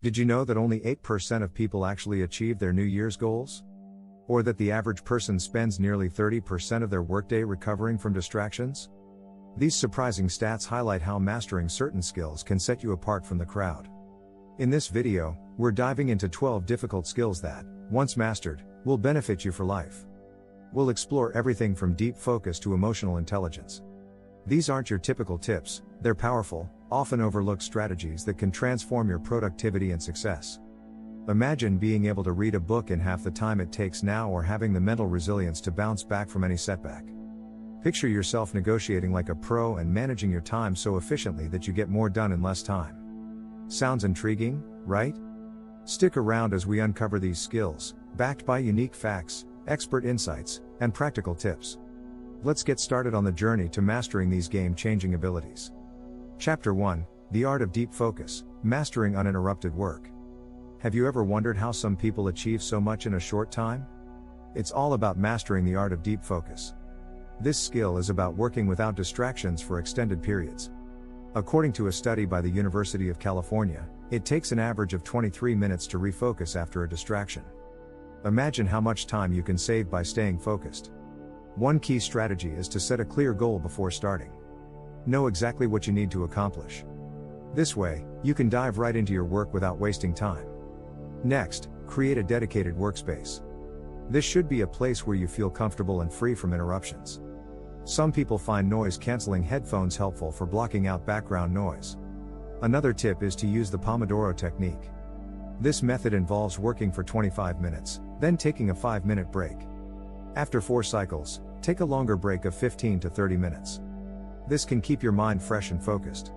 Did you know that only 8% of people actually achieve their New Year's goals? Or that the average person spends nearly 30% of their workday recovering from distractions? These surprising stats highlight how mastering certain skills can set you apart from the crowd. In this video, we're diving into 12 difficult skills that, once mastered, will benefit you for life. We'll explore everything from deep focus to emotional intelligence. These aren't your typical tips, they're powerful, often overlooked strategies that can transform your productivity and success. Imagine being able to read a book in half the time it takes now, or having the mental resilience to bounce back from any setback. Picture yourself negotiating like a pro and managing your time so efficiently that you get more done in less time. Sounds intriguing, right? Stick around as we uncover these skills, backed by unique facts, expert insights, and practical tips. Let's get started on the journey to mastering these game-changing abilities. Chapter 1: The Art of Deep Focus, Mastering Uninterrupted Work. Have you ever wondered how some people achieve so much in a short time? It's all about mastering the art of deep focus. This skill is about working without distractions for extended periods. According to a study by the University of California, it takes an average of 23 minutes to refocus after a distraction. Imagine how much time you can save by staying focused. One key strategy is to set a clear goal before starting. Know exactly what you need to accomplish. This way, you can dive right into your work without wasting time. Next, create a dedicated workspace. This should be a place where you feel comfortable and free from interruptions. Some people find noise-canceling headphones helpful for blocking out background noise. Another tip is to use the Pomodoro technique. This method involves working for 25 minutes, then taking a 5-minute break. After 4 cycles, take a longer break of 15 to 30 minutes. This can keep your mind fresh and focused.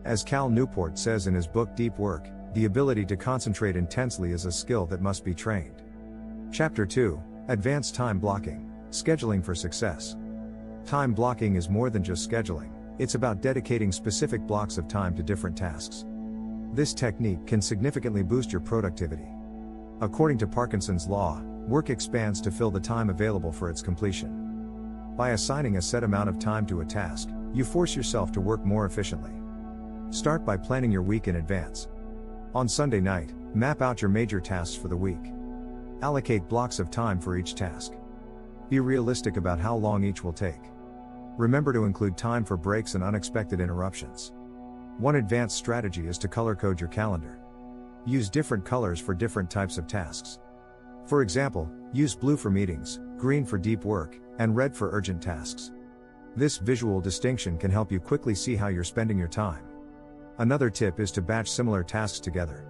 As Cal Newport says in his book Deep Work, the ability to concentrate intensely is a skill that must be trained. Chapter 2: Advanced Time Blocking, Scheduling for Success. Time blocking is more than just scheduling, it's about dedicating specific blocks of time to different tasks. This technique can significantly boost your productivity. According to Parkinson's law, work expands to fill the time available for its completion. By assigning a set amount of time to a task, you force yourself to work more efficiently. Start by planning your week in advance. On Sunday night, map out your major tasks for the week. Allocate blocks of time for each task. Be realistic about how long each will take. Remember to include time for breaks and unexpected interruptions. One advanced strategy is to color code your calendar. Use different colors for different types of tasks. For example, use blue for meetings, green for deep work, and red for urgent tasks. This visual distinction can help you quickly see how you're spending your time. Another tip is to batch similar tasks together.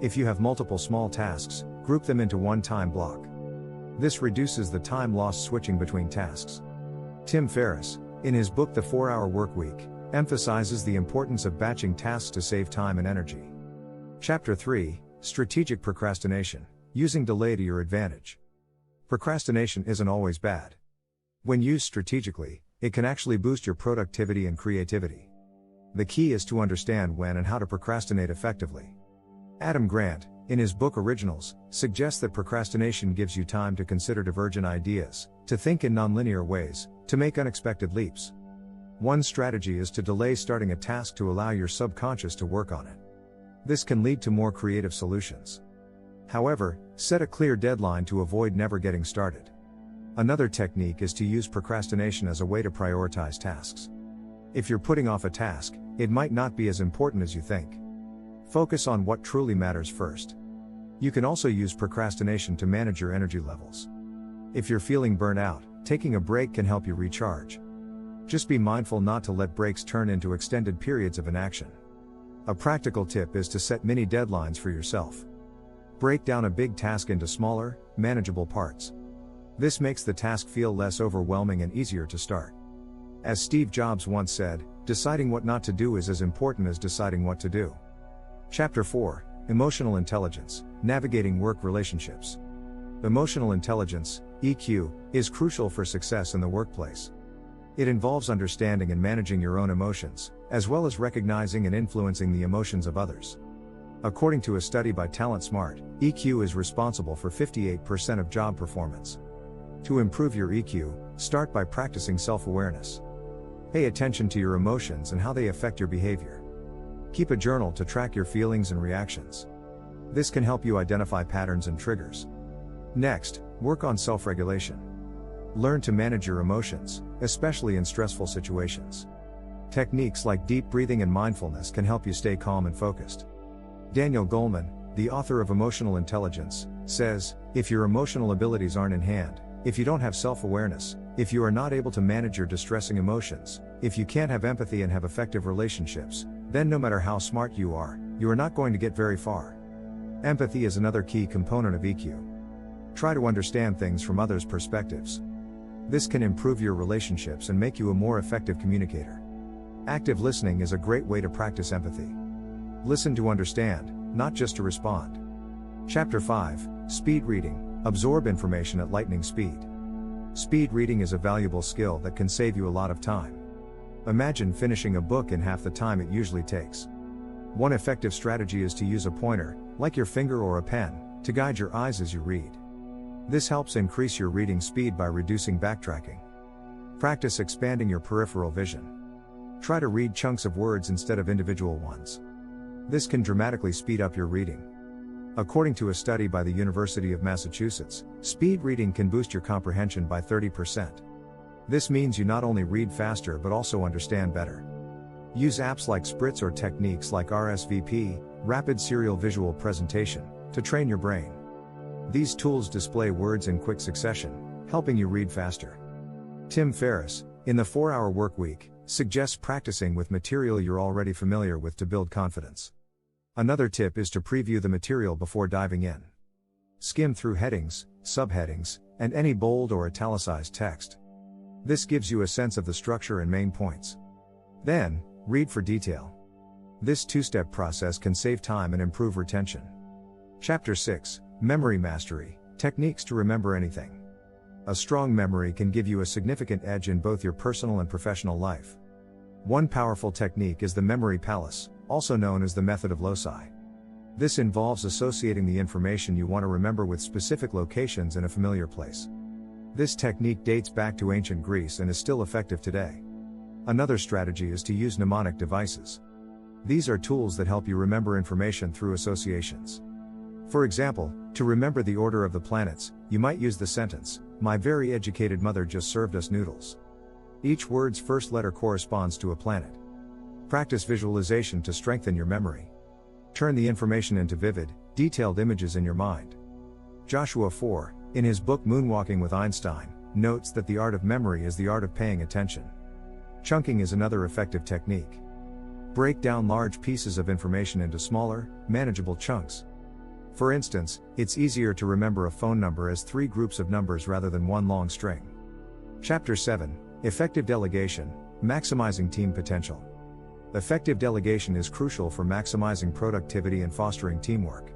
If you have multiple small tasks, group them into one time block. This reduces the time lost switching between tasks. Tim Ferriss, in his book The 4-Hour Workweek, emphasizes the importance of batching tasks to save time and energy. Chapter 3: Strategic Procrastination, Using Delay to Your Advantage. Procrastination isn't always bad. When used strategically, it can actually boost your productivity and creativity. The key is to understand when and how to procrastinate effectively. Adam Grant, in his book Originals, suggests that procrastination gives you time to consider divergent ideas, to think in nonlinear ways, to make unexpected leaps. One strategy is to delay starting a task to allow your subconscious to work on it. This can lead to more creative solutions. However, set a clear deadline to avoid never getting started. Another technique is to use procrastination as a way to prioritize tasks. If you're putting off a task, it might not be as important as you think. Focus on what truly matters first. You can also use procrastination to manage your energy levels. If you're feeling burnt out, taking a break can help you recharge. Just be mindful not to let breaks turn into extended periods of inaction. A practical tip is to set mini deadlines for yourself. Break down a big task into smaller, manageable parts. This makes the task feel less overwhelming and easier to start. As Steve Jobs once said, deciding what not to do is as important as deciding what to do. Chapter 4: Emotional Intelligence, Navigating Work Relationships. Emotional intelligence, EQ, is crucial for success in the workplace. It involves understanding and managing your own emotions, as well as recognizing and influencing the emotions of others. According to a study by Talent Smart, EQ is responsible for 58% of job performance. To improve your EQ, start by practicing self-awareness. Pay attention to your emotions and how they affect your behavior. Keep a journal to track your feelings and reactions. This can help you identify patterns and triggers. Next, work on self-regulation. Learn to manage your emotions, especially in stressful situations. Techniques like deep breathing and mindfulness can help you stay calm and focused. Daniel Goleman, the author of Emotional Intelligence, says, if your emotional abilities aren't in hand, if you don't have self-awareness, if you are not able to manage your distressing emotions, if you can't have empathy and have effective relationships, then no matter how smart you are not going to get very far. Empathy is another key component of EQ. Try to understand things from others' perspectives. This can improve your relationships and make you a more effective communicator. Active listening is a great way to practice empathy. Listen to understand, not just to respond. Chapter 5, Speed Reading. Absorb information at lightning speed. Speed reading is a valuable skill that can save you a lot of time. Imagine finishing a book in half the time it usually takes. One effective strategy is to use a pointer, like your finger or a pen, to guide your eyes as you read. This helps increase your reading speed by reducing backtracking. Practice expanding your peripheral vision. Try to read chunks of words instead of individual ones. This can dramatically speed up your reading. According to a study by the University of Massachusetts, speed reading can boost your comprehension by 30%. This means you not only read faster but also understand better. Use apps like Spritz or techniques like RSVP, Rapid Serial Visual Presentation, to train your brain. These tools display words in quick succession, helping you read faster. Tim Ferriss, in the 4-Hour Workweek, suggests practicing with material you're already familiar with to build confidence. Another tip is to preview the material before diving in. Skim through headings, subheadings, and any bold or italicized text. This gives you a sense of the structure and main points. Then, read for detail. This two-step process can save time and improve retention. Chapter 6, Memory Mastery, Techniques to Remember Anything. A strong memory can give you a significant edge in both your personal and professional life. One powerful technique is the memory palace, also known as the method of loci. This involves associating the information you want to remember with specific locations in a familiar place. This technique dates back to ancient Greece and is still effective today. Another strategy is to use mnemonic devices. These are tools that help you remember information through associations. For example, to remember the order of the planets, you might use the sentence, "My very educated mother just served us noodles." Each word's first letter corresponds to a planet. Practice visualization to strengthen your memory. Turn the information into vivid, detailed images in your mind. Joshua 4, in his book Moonwalking with Einstein, notes that the art of memory is the art of paying attention. Chunking is another effective technique. Break down large pieces of information into smaller, manageable chunks. For instance, it's easier to remember a phone number as 3 groups of numbers rather than one long string. Chapter 7, Effective Delegation, Maximizing Team Potential. Effective delegation is crucial for maximizing productivity and fostering teamwork.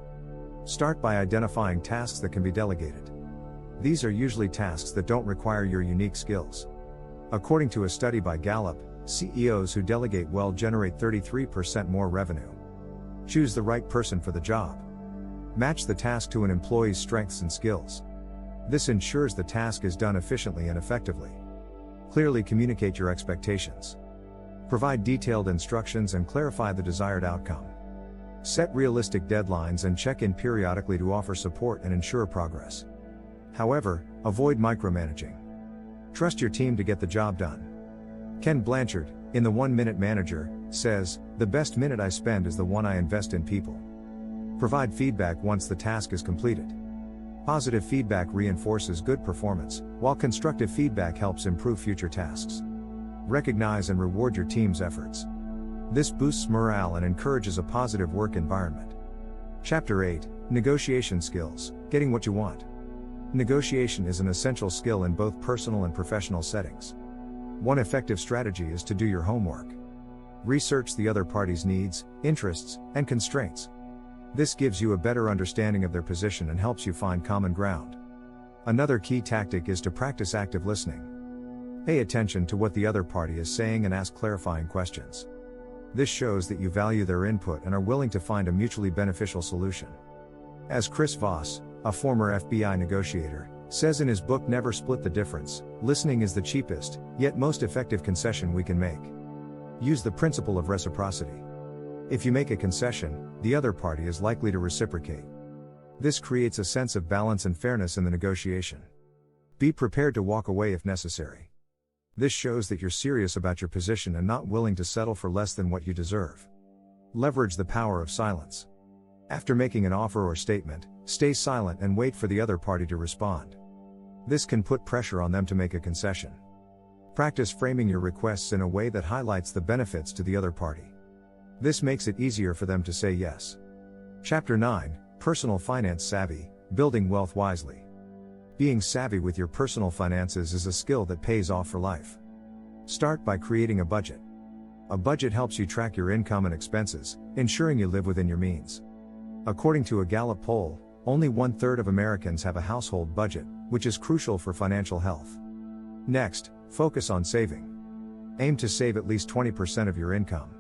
Start by identifying tasks that can be delegated. These are usually tasks that don't require your unique skills. According to a study by Gallup, CEOs who delegate well generate 33% more revenue. Choose the right person for the job. Match the task to an employee's strengths and skills. This ensures the task is done efficiently and effectively. Clearly communicate your expectations. Provide detailed instructions and clarify the desired outcome. Set realistic deadlines and check in periodically to offer support and ensure progress. However, avoid micromanaging. Trust your team to get the job done. Ken Blanchard, in The 1-Minute Manager, says, "The best minute I spend is the one I invest in people." Provide feedback once the task is completed. Positive feedback reinforces good performance, while constructive feedback helps improve future tasks. Recognize and reward your team's efforts. This boosts morale and encourages a positive work environment. Chapter 8, Negotiation Skills, Getting What You Want. Negotiation is an essential skill in both personal and professional settings. One effective strategy is to do your homework. Research the other party's needs, interests, and constraints. This gives you a better understanding of their position and helps you find common ground. Another key tactic is to practice active listening. Pay attention to what the other party is saying and ask clarifying questions. This shows that you value their input and are willing to find a mutually beneficial solution. As Chris Voss, a former FBI negotiator, says in his book Never Split the Difference, listening is the cheapest, yet most effective concession we can make. Use the principle of reciprocity. If you make a concession, the other party is likely to reciprocate. This creates a sense of balance and fairness in the negotiation. Be prepared to walk away if necessary. This shows that you're serious about your position and not willing to settle for less than what you deserve. Leverage the power of silence. After making an offer or statement, stay silent and wait for the other party to respond. This can put pressure on them to make a concession. Practice framing your requests in a way that highlights the benefits to the other party. This makes it easier for them to say yes. Chapter 9, Personal Finance Savvy, Building Wealth Wisely. Being savvy with your personal finances is a skill that pays off for life. Start by creating a budget. A budget helps you track your income and expenses, ensuring you live within your means. According to a Gallup poll, only 1/3 of Americans have a household budget, which is crucial for financial health. Next, focus on saving. Aim to save at least 20% of your income.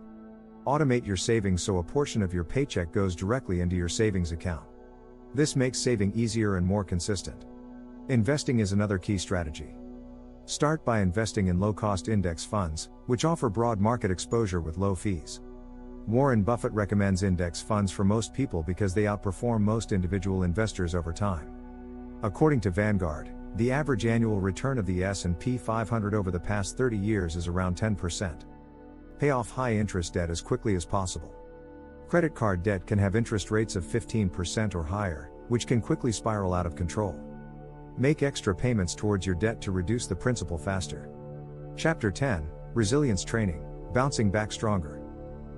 Automate your savings so a portion of your paycheck goes directly into your savings account. This makes saving easier and more consistent. Investing is another key strategy. Start by investing in low-cost index funds, which offer broad market exposure with low fees. Warren Buffett recommends index funds for most people because they outperform most individual investors over time. According to Vanguard, the average annual return of the S&P 500 over the past 30 years is around 10%. Pay off high-interest debt as quickly as possible. Credit card debt can have interest rates of 15% or higher, which can quickly spiral out of control. Make extra payments towards your debt to reduce the principal faster. Chapter 10, Resilience Training, Bouncing Back Stronger.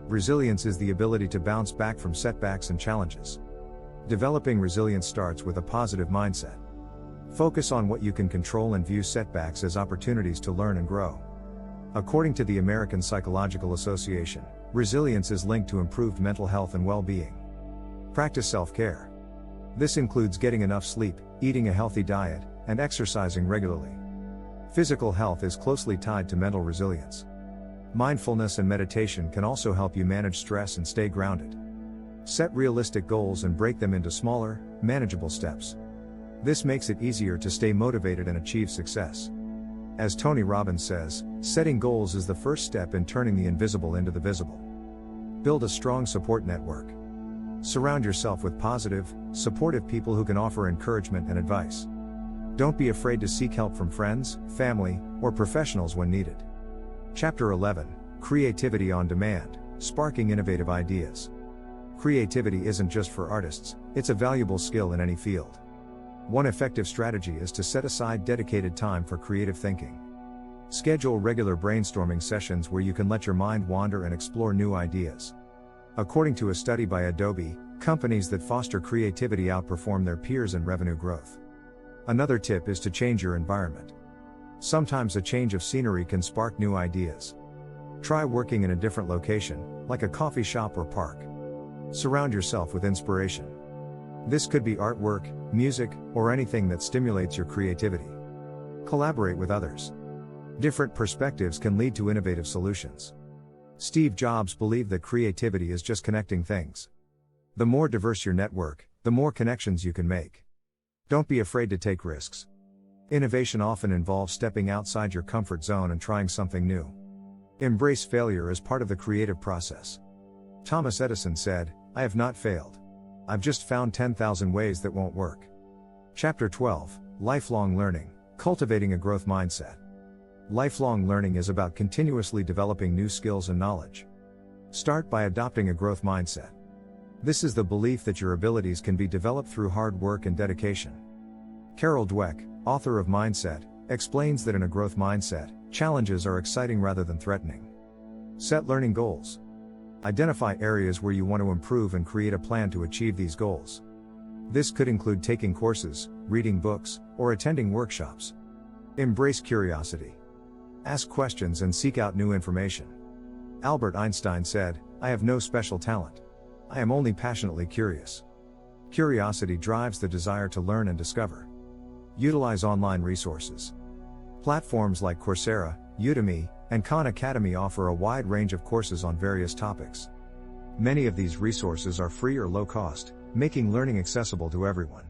Resilience is the ability to bounce back from setbacks and challenges. Developing resilience starts with a positive mindset. Focus on what you can control and view setbacks as opportunities to learn and grow. According to the American Psychological Association, resilience is linked to improved mental health and well-being. Practice self-care. This includes getting enough sleep, eating a healthy diet, and exercising regularly. Physical health is closely tied to mental resilience. Mindfulness and meditation can also help you manage stress and stay grounded. Set realistic goals and break them into smaller, manageable steps. This makes it easier to stay motivated and achieve success. As Tony Robbins says, setting goals is the first step in turning the invisible into the visible. Build a strong support network. Surround yourself with positive, supportive people who can offer encouragement and advice. Don't be afraid to seek help from friends, family, or professionals when needed. Chapter 11, Creativity on Demand, Sparking Innovative Ideas. Creativity isn't just for artists, it's a valuable skill in any field. One effective strategy is to set aside dedicated time for creative thinking. Schedule regular brainstorming sessions where you can let your mind wander and explore new ideas. According to a study by Adobe, companies that foster creativity outperform their peers in revenue growth. Another tip is to change your environment. Sometimes a change of scenery can spark new ideas. Try working in a different location, like a coffee shop or park. Surround yourself with inspiration. This could be artwork, music, or anything that stimulates your creativity. Collaborate with others. Different perspectives can lead to innovative solutions. Steve Jobs believed that creativity is just connecting things. The more diverse your network, the more connections you can make. Don't be afraid to take risks. Innovation often involves stepping outside your comfort zone and trying something new. Embrace failure as part of the creative process. Thomas Edison said, "I have not failed. I've just found 10,000 ways that won't work." Chapter 12, Lifelong Learning, Cultivating a Growth Mindset. Lifelong learning is about continuously developing new skills and knowledge. Start by adopting a growth mindset. This is the belief that your abilities can be developed through hard work and dedication. Carol Dweck, author of Mindset, explains that in a growth mindset, challenges are exciting rather than threatening. Set learning goals. Identify areas where you want to improve and create a plan to achieve these goals. This could include taking courses, reading books, or attending workshops. Embrace curiosity. Ask questions and seek out new information. Albert Einstein said, "I have no special talent. I am only passionately curious." Curiosity drives the desire to learn and discover. Utilize online resources. Platforms like Coursera, Udemy, and Khan Academy offer a wide range of courses on various topics. Many of these resources are free or low cost, making learning accessible to everyone.